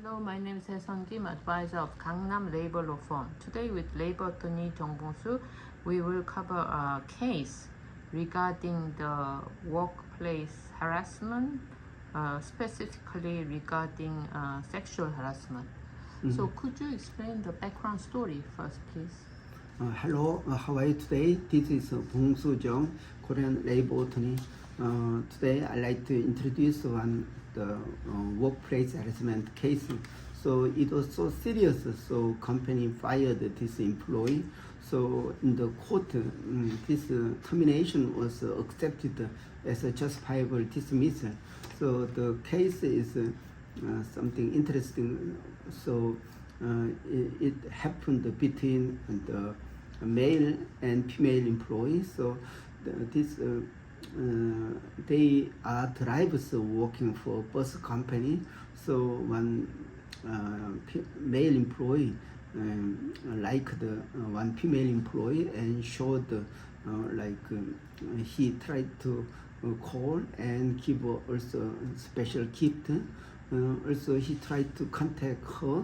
Hello, my name is Hae-Sun Kim, advisor of Gangnam Labor Law Firm. Today with labor attorney Jung Bong-soo, we will cover a case regarding the workplace harassment, specifically regarding sexual harassment. So could you explain the background story first, please? Hello, how are you today? This is Bong-soo Jung, Korean labor attorney. Today I'd like to introduce the workplace harassment case. So it was so serious, so company fired this employee. So in the court, this termination was accepted as a justifiable dismissal. So the case is something interesting. So it happened between the male and female employees. So they are drivers working for bus company. So one male employee liked one female employee and showed he tried to call and give also special gift. Also he tried to contact her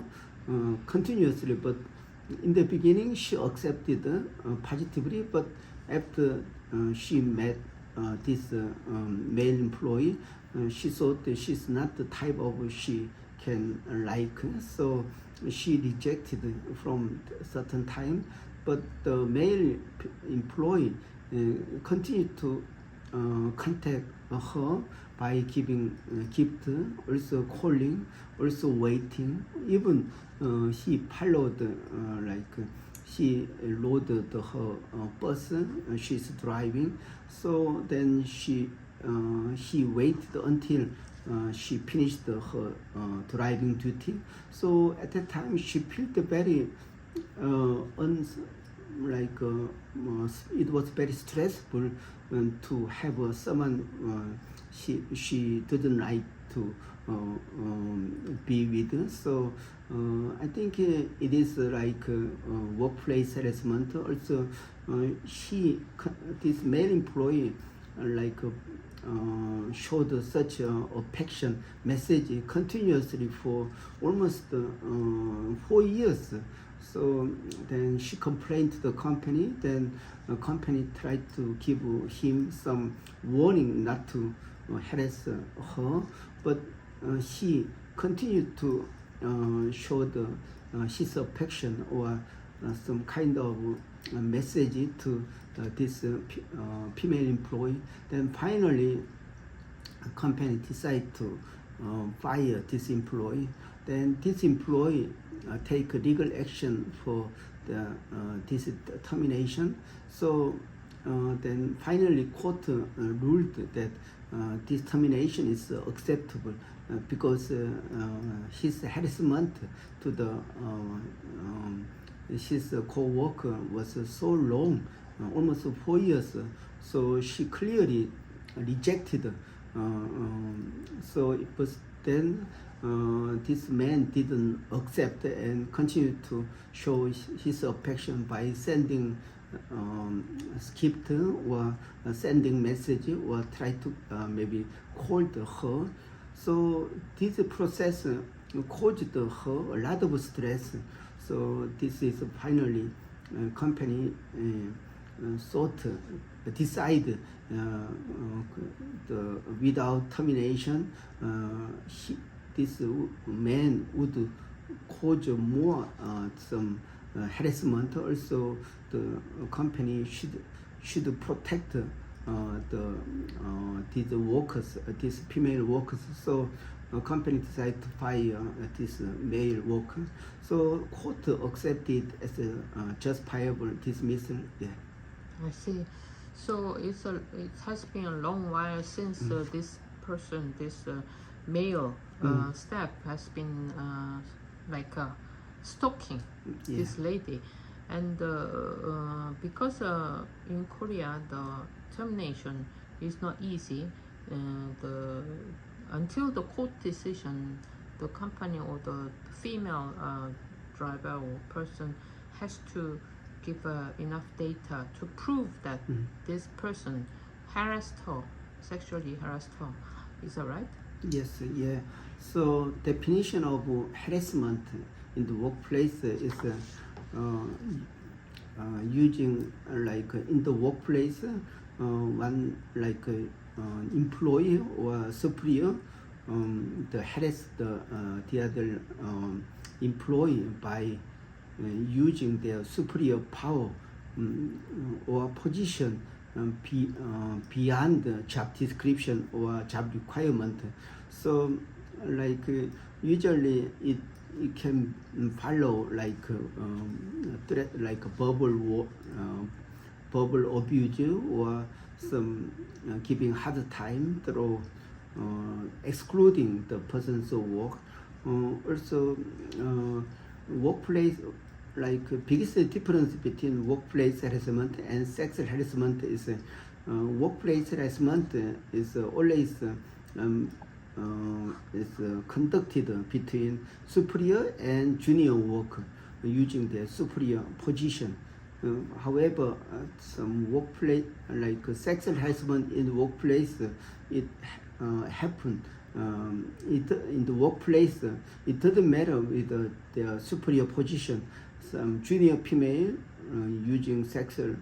continuously, but in the beginning she accepted positively, but after she met this male employee, she thought that she's not the type of she can like, so she rejected from a certain time. But the male employee continued to contact her by giving gift, also calling, also waiting. Even he followed, he loaded her bus she's driving. So then he waited until she finished her driving duty. So at that time she felt very it was very stressful to have someone she didn't like to be with. So I think it is like workplace harassment. Also, this male employee showed such affection message continuously for almost 4 years. So then she complained to the company. Then the company tried to give him some warning not to harass her, but he continued to show his affection or some kind of message to this female employee. Then finally, the company decided to fire this employee. Then this employee take legal action for this termination. So then finally court ruled that this termination is acceptable because his harassment to his coworker was so long, almost 4 years. So she clearly rejected. So it was then this man didn't accept and continued to show his affection by sending gift or sending message or try to maybe call her. So this process caused her a lot of stress. So this is finally company decide without termination, this man would cause more some harassment. Also, the company should protect these workers, these female workers. So the company decided to fire this male worker. So court accepted as a justifiable dismissal. Yeah. I see. So it has been a long while since this person, this male staff has been stalking this lady. And because in Korea the termination is not easy, until the court decision, the company or the female driver or person has to give enough data to prove that this person sexually harassed her. Is that right? Yes, yeah. So definition of harassment in the workplace is using like in the workplace one like employee or superior the harass the other employee by using their superior power or position beyond the job description or job requirement. So like usually it can follow like threat, like verbal abuse or some giving hard time through excluding the person's work. Also workplace, like biggest difference between workplace harassment and sexual harassment is workplace harassment is always conducted between superior and junior worker using their superior position. However, some workplace, like sexual harassment in the workplace, it happen. In the workplace, it doesn't matter with their superior position. Some junior female using sexually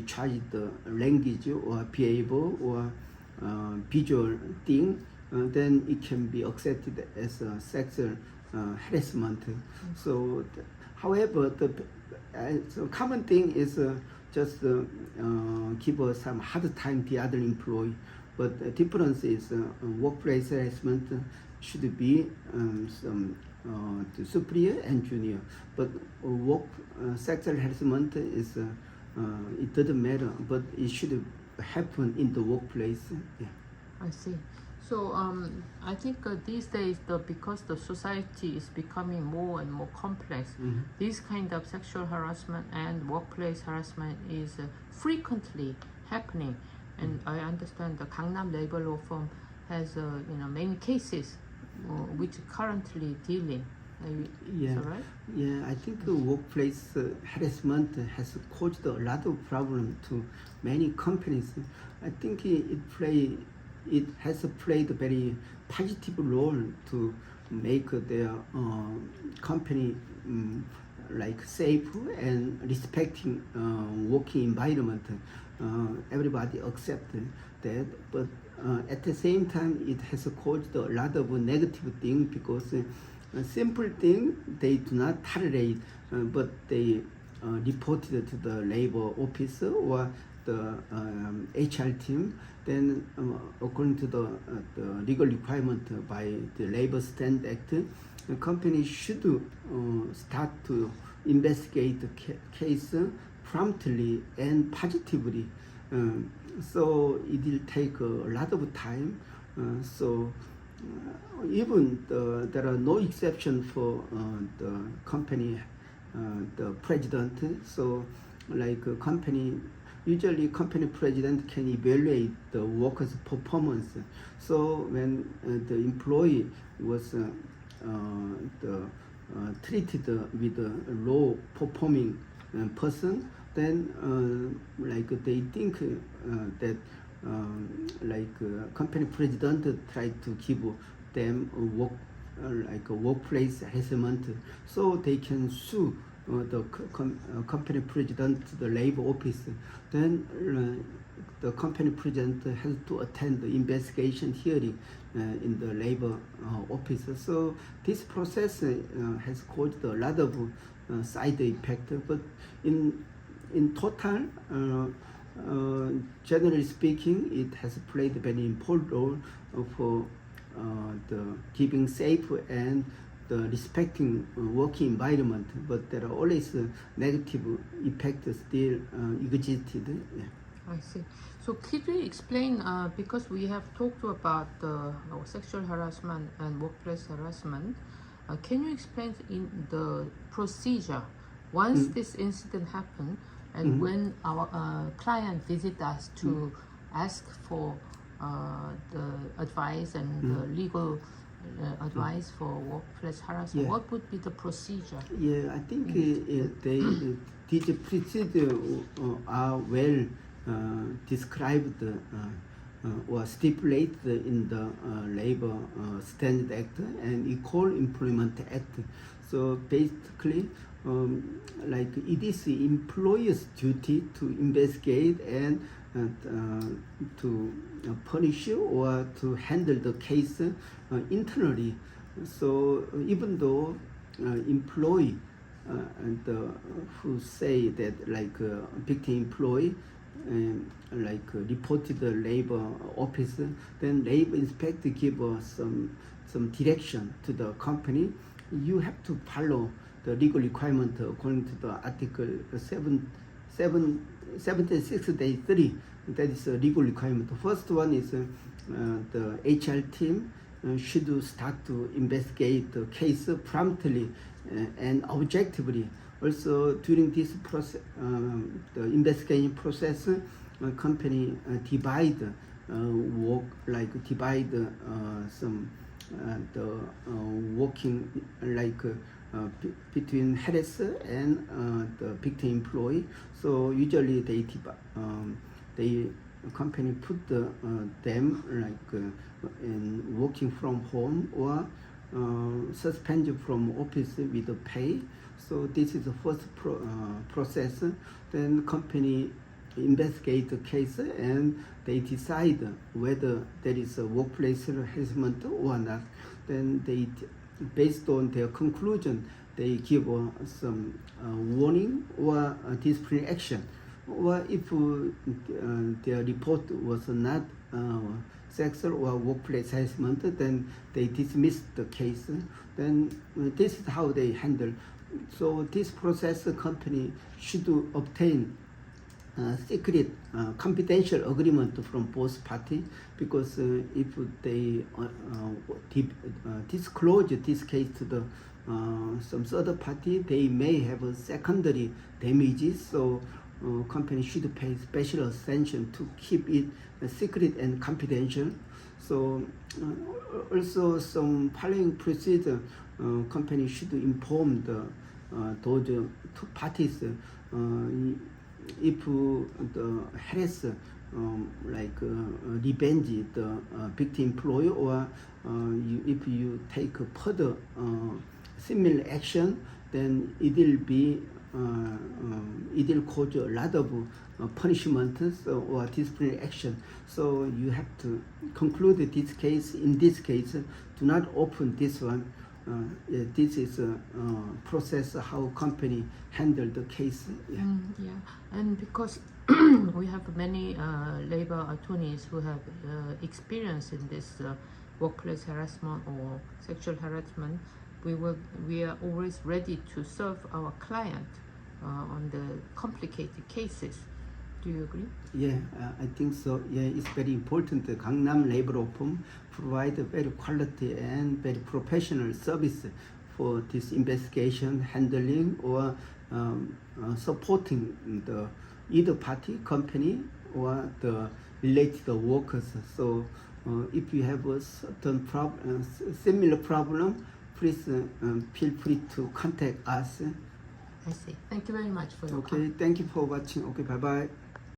charged language or behavior or visual thing, then it can be accepted as a sexual harassment. So, however, the common thing is just give some hard time the other employee. But the difference is workplace harassment should be some the superior and junior. But sexual harassment is it doesn't matter, but it should happen in the workplace. Yeah. I see. So I think these days, because the society is becoming more and more complex, this kind of sexual harassment and workplace harassment is frequently happening. And I understand the Gangnam Labor Law Firm has many cases which currently dealing. Yeah, right? Yeah. I think workplace harassment has caused a lot of problem to many companies. I think it has played a very positive role to make their company like safe and respecting working environment. Everybody accept that, but at the same time it has caused a lot of negative things because a simple thing they do not tolerate, but they reported to the labor office or the HR team. Then according to the legal requirement by the Labor Stand Act, the company should start to investigate the case promptly and positively. So it will take a lot of time. So even there are no exception for the company, the president. So like a company, usually company president can evaluate the workers' performance. So when the employee was treated with a low performing person, then like they think that company president tried to give them a workplace harassment, so they can sue the company president to the labor office. Then the company president has to attend the investigation hearing in the labor office. So this process has caused a lot of side effect, but in total, generally speaking, it has played a very important role for the keeping safe and the respecting working environment. But there are always negative effects still existed. Yeah. I see. So could you explain, because we have talked about sexual harassment and workplace harassment, can you explain in the procedure once this incident happened and when our client visit us to ask for the advice and the legal advice for workplace harassment, what would be the procedure? Yeah, I think these procedures are well described or stipulated in the Labor Standard Act and Equal Employment Act. So basically, like it is the employer's duty to investigate and to punish or to handle the case internally. So even though employee who say that like victim employee like reported the labor office, then labor inspector give some direction to the company. You have to follow the legal requirement according to the Article 76-3. That is a legal requirement. The first one is the HR team should start to investigate the case promptly and objectively. Also, during this process, the investigation process, company divide work, like divide some the working like between harasser and the victim employee. So usually they company put them like in working from home or suspended from office with the pay. So this is the first process. Then company investigate the case and they decide whether there is a workplace harassment or not. Then they, based on their conclusion, they give some warning or disciplinary action. Or if their report was not sexual or workplace harassment, then they dismiss the case. Then this is how they handle. So this process, the company should obtain secret confidential agreement from both parties, because if they disclose this case to the some other party, they may have a secondary damages. So company should pay special attention to keep it secret and confidential. So also some following procedure, company should inform those two parties if the harasser like revenge the victim employee, or if you take further similar action, then it will be it will cause a lot of punishment or disciplinary action. So you have to conclude this case. In this case, do not open this one. This is a process how company handle the case. Yeah. Yeah, and because we have many labor attorneys who have experience in this workplace harassment or sexual harassment, we are always ready to serve our client on the complicated cases. Do you agree? Yeah, I think so. Yeah, it's very important. The Gangnam Labor Law Firm provide a very quality and very professional service for this investigation, handling, or supporting the either party, company, or the related workers. So if you have a certain similar problem, please feel free to contact us. I see. Thank you very much for your Okay, thank you for watching. Okay, bye-bye.